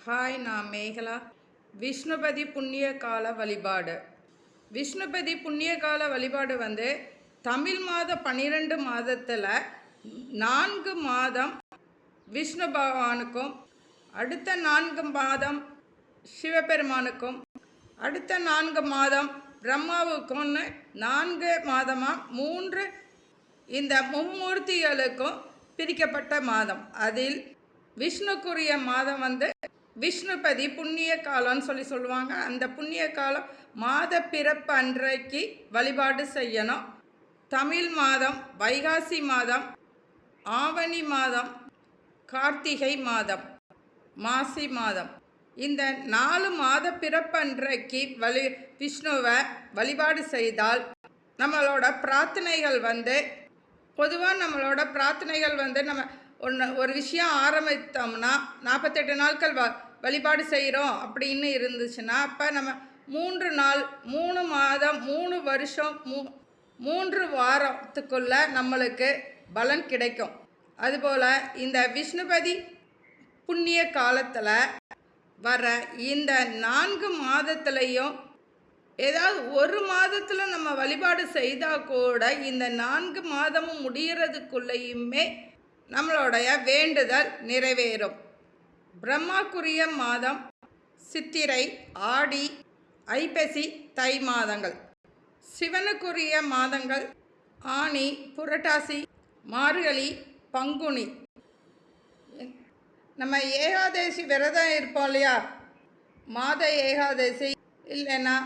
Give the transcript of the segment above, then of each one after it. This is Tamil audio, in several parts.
ஹாய், நான் மேகலா. விஷ்ணுபதி புண்ணிய கால வழிபாடு. விஷ்ணுபதி புண்ணிய கால வழிபாடு தமிழ் மாத 12 மாதத்தில் 4 மாதம் விஷ்ணு பகவானுக்கும், அடுத்த 4 மாதம் சிவபெருமானுக்கும், அடுத்த 4 மாதம் பிரம்மாவுக்கும்னு 4 மாதமாக 3 இந்த மும்மூர்த்திகளுக்கும் பிரிக்கப்பட்ட மாதம். அதில் விஷ்ணுக்குரிய மாதம் விஷ்ணுபதி புண்ணிய காலம்னு சொல்லுவாங்க. அந்த புண்ணிய காலம் மாத பிறப்பு அன்றைக்கு வழிபாடு செய்யணும். தமிழ் மாதம் வைகாசி மாதம், ஆவணி மாதம், கார்த்திகை மாதம், மாசி மாதம், இந்த 4 மாத பிறப்பு அன்றைக்கு விஷ்ணுவை வழிபாடு செய்தால் நம்மளோட பிரார்த்தனைகள் பொதுவாக நம்மளோட பிரார்த்தனைகள் நம்ம ஒரு விஷயம் ஆரம்பித்தோம்னா 48 நாட்கள் வழிபாடு செய்கிறோம் அப்படின்னு இருந்துச்சுன்னா, அப்போ நம்ம 3 நாள், 3 மாதம், 3 வருஷம், 3 வாரத்துக்குள்ள நம்மளுக்கு பலன் கிடைக்கும். அதுபோல் இந்த விஷ்ணுபதி புண்ணிய காலத்தில் வர இந்த 4 மாதத்துலேயும் ஏதாவது ஒரு மாதத்தில் நம்ம வழிபாடு செய்தால் கூட இந்த 4 மாதமும் முடிகிறதுக்குள்ளேயுமே நம்மளுடைய வேண்டுதல் நிறைவேறும். பிரம்மாக்குரிய மாதம் சித்திரை, ஆடி, ஐப்பசி, தை மாதங்கள். சிவனுக்குரிய மாதங்கள் ஆனி, புரட்டாசி, மார்கழி, பங்குனி. நம்ம ஏகாதசி விரதம் இருப்போம் இல்லையா, மாத ஏகாதசி இல்லைன்னா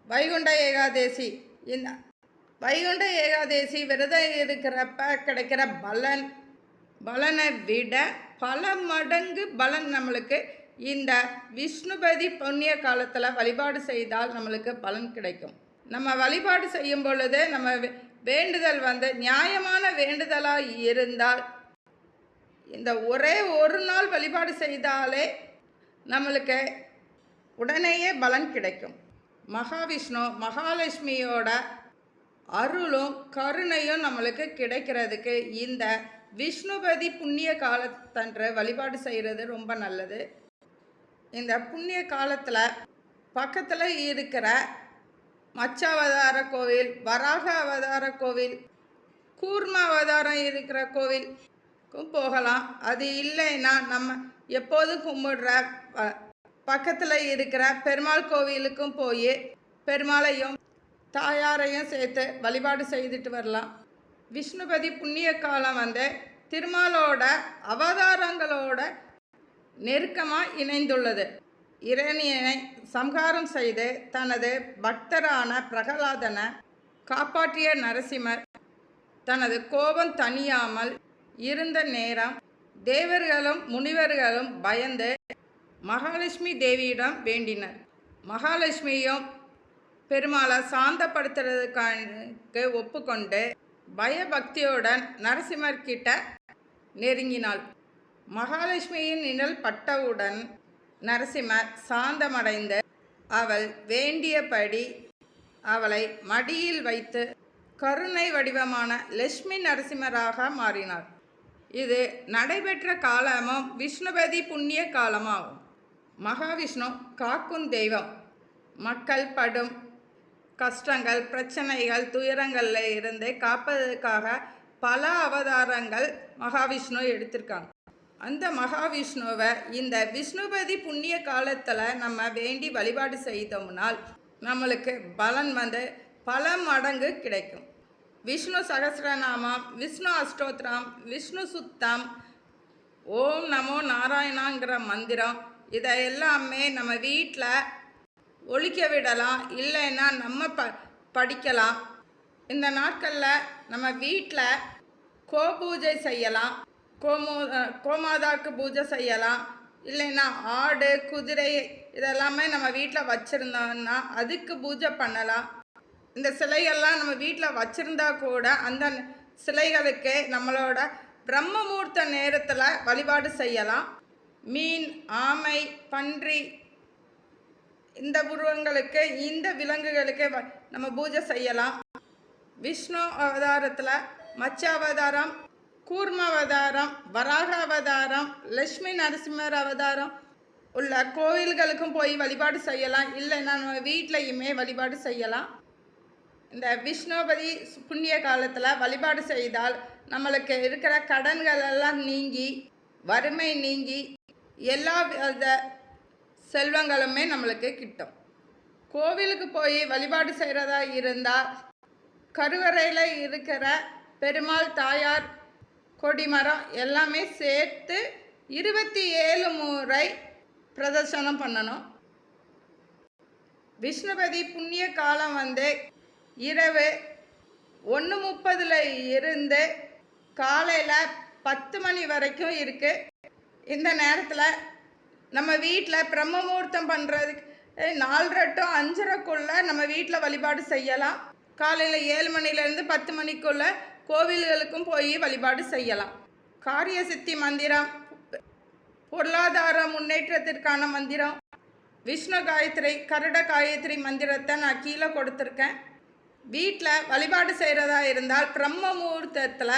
வைகுண்ட ஏகாதசி. இந்த வைகுண்ட ஏகாதசி விரதம் இருக்கிறப்ப கிடைக்கிற பலனை விட பல மடங்கு பலன் நம்மளுக்கு இந்த விஷ்ணுபதி புண்ணிய காலத்தில் வழிபாடு செய்தால் நம்மளுக்கு பலன் கிடைக்கும். நம்ம வழிபாடு செய்யும் பொழுது நம்ம வேண்டுதல் நியாயமான வேண்டுதலாக இருந்தால் இந்த ஒரே ஒரு நாள் வழிபாடு செய்தாலே நம்மளுக்கு உடனேயே பலன் கிடைக்கும். மகாவிஷ்ணு மகாலட்சுமியோட அருளும் கருணையும் நம்மளுக்கு கிடைக்கிறதுக்கு இந்த விஷ்ணுபதி புண்ணிய காலத்தன்று வழிபாடு செய்கிறது ரொம்ப நல்லது. இந்த புண்ணிய காலத்தில் பக்கத்தில் இருக்கிற மச்ச அவதார கோவில், வராக அவதார கோவில், கூர்ம அவதாரம் இருக்கிற கோவிலுக்கும் போகலாம். அது இல்லைன்னா நம்ம எப்போதும் கும்பிடுற பக்கத்தில் இருக்கிற பெருமாள் கோவிலுக்கும் போய் பெருமாளையும் தாயாரையும் சேர்த்து வழிபாடு செய்துட்டு வரலாம். விஷ்ணுபதி புண்ணிய காலம் திருமாலோட அவதாரங்களோட நெருக்கமாக இணைந்துள்ளது. இரணியனை சம்ஹாரம் செய்து தனது பக்தரான பிரகலாதனை காப்பாற்றிய நரசிம்மர் தனது கோபம் தணியாமல் இருந்த நேரம் தேவர்களும் முனிவர்களும் பயந்து மகாலட்சுமி தேவியிடம் வேண்டினர். மகாலட்சுமியும் பெருமாளை சாந்தப்படுத்துறதுக்கு ஒப்புக்கொண்டு பயபக்தியுடன் நரசிம்மர்கிட்ட நெருங்கினாள். மகாலட்சுமியின் நிழல் பட்டவுடன் நரசிம்மர் சாந்தமடைந்து அவள் வேண்டியபடி அவளை மடியில் வைத்து கருணை வடிவமான லட்சுமி நரசிம்மராக மாறினார். இது நடைபெற்ற காலமும் விஷ்ணுபதி புண்ணிய காலமாகும். மகாவிஷ்ணு காக்கும் தெய்வம். மக்கள் படும் கஷ்டங்கள், பிரச்சனைகள், துயரங்களில் இருந்து காப்பதற்காக பல அவதாரங்கள் மகாவிஷ்ணு எடுத்திருக்காங்க. அந்த மகாவிஷ்ணுவை இந்த விஷ்ணுபதி புண்ணிய காலத்தில் நம்ம வேண்டி வழிபாடு செய்தோம்னால் நம்மளுக்கு பலன் பல மடங்கு கிடைக்கும். விஷ்ணு சகஸ்ரநாமம், விஷ்ணு அஷ்டோத்திரம், விஷ்ணு சுத்தம், ஓம் நமோ நாராயணாங்கிற மந்திரம், இதை எல்லாமே நம்ம வீட்டில் ஒழிக்க விடலாம். இல்லைன்னா நம்ம படிக்கலாம். இந்த நாட்களில் நம்ம வீட்டில் பூஜை செய்யலாம். கோமாதாக்கு பூஜை செய்யலாம். இல்லைன்னா ஆடு, குதிரை இதெல்லாமே நம்ம வீட்டில் வச்சுருந்தோம்னா அதுக்கு பூஜை பண்ணலாம். இந்த சிலைகள்லாம் நம்ம வீட்டில் வச்சுருந்தா கூட அந்த சிலைகளுக்கு நம்மளோட பிரம்மமூர்த்த நேரத்தில் வழிபாடு செய்யலாம். மீன், ஆமை, பன்றி இந்த உருவங்களுக்கு, இந்த விலங்குகளுக்கு நம்ம பூஜை செய்யலாம். விஷ்ணு அவதாரத்தில் மச்ச அவதாரம், கூர்ம அவதாரம், வராக அவதாரம், லட்சுமி நரசிம்மர் அவதாரம், உள்ள கோவில்களுக்கும் போய் வழிபாடு செய்யலாம், இல்லைன்னா நம்ம வீட்லையுமே வழிபாடு செய்யலாம். இந்த விஷ்ணுபதி புண்ணிய காலத்தில் வழிபாடு செய்தால் நம்மளுக்கு இருக்கிற கடன்கள் எல்லாம் நீங்கி, வறுமை நீங்கி, எல்லா வித செல்வங்களுமே நம்மளுக்கு கிட்டும். கோவிலுக்கு போய் வழிபாடு செய்கிறதா இருந்தால் கருவறையில் இருக்கிற பெருமாள், தாயார், கொடிமரம் எல்லாமே சேர்த்து 27 முறை பிரதர்சனம் பண்ணணும். விஷ்ணுபதி புண்ணிய காலம் இரவு 1:30 இருந்து காலையில் 10 மணி வரைக்கும் இருக்குது. இந்த நேரத்தில் நம்ம வீட்டில் பிரம்ம முகூர்த்தம் பண்ணுறதுக்கு 4:30 to 5:30க்குள்ளே நம்ம வீட்டில் வழிபாடு செய்யலாம். காலையில் 7 மணிலேருந்து 10 மணிக்குள்ளே கோவில்களுக்கும் போய் வழிபாடு செய்யலாம். காரிய சித்தி மந்திரம், பொருளாதார முன்னேற்றத்திற்கான மந்திரம், விஷ்ணு காயத்ரி, கருட காயத்ரி மந்திரத்தை நான் கீழே கொடுத்துருக்கேன். வீட்டில் வழிபாடு செய்கிறதா இருந்தால் பிரம்ம முகூர்த்தத்தில்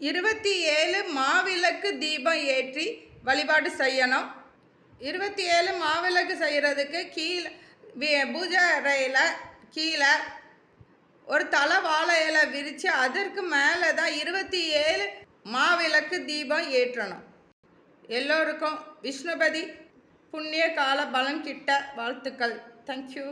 27 மாவிளக்கு தீபம் ஏற்றி வழிபாடு செய்யணும். 27 மாவிளக்கு செய்கிறதுக்கு கீழே பூஜை அறையில் கீழே ஒரு தலை வாழை இலை விரித்து அதற்கு மேலே தான் 27 மாவிளக்கு தீபம் ஏற்றணும். எல்லோருக்கும் விஷ்ணுபதி புண்ணிய கால பலன் கிட்ட வாழ்த்துக்கள். தேங்க்யூ.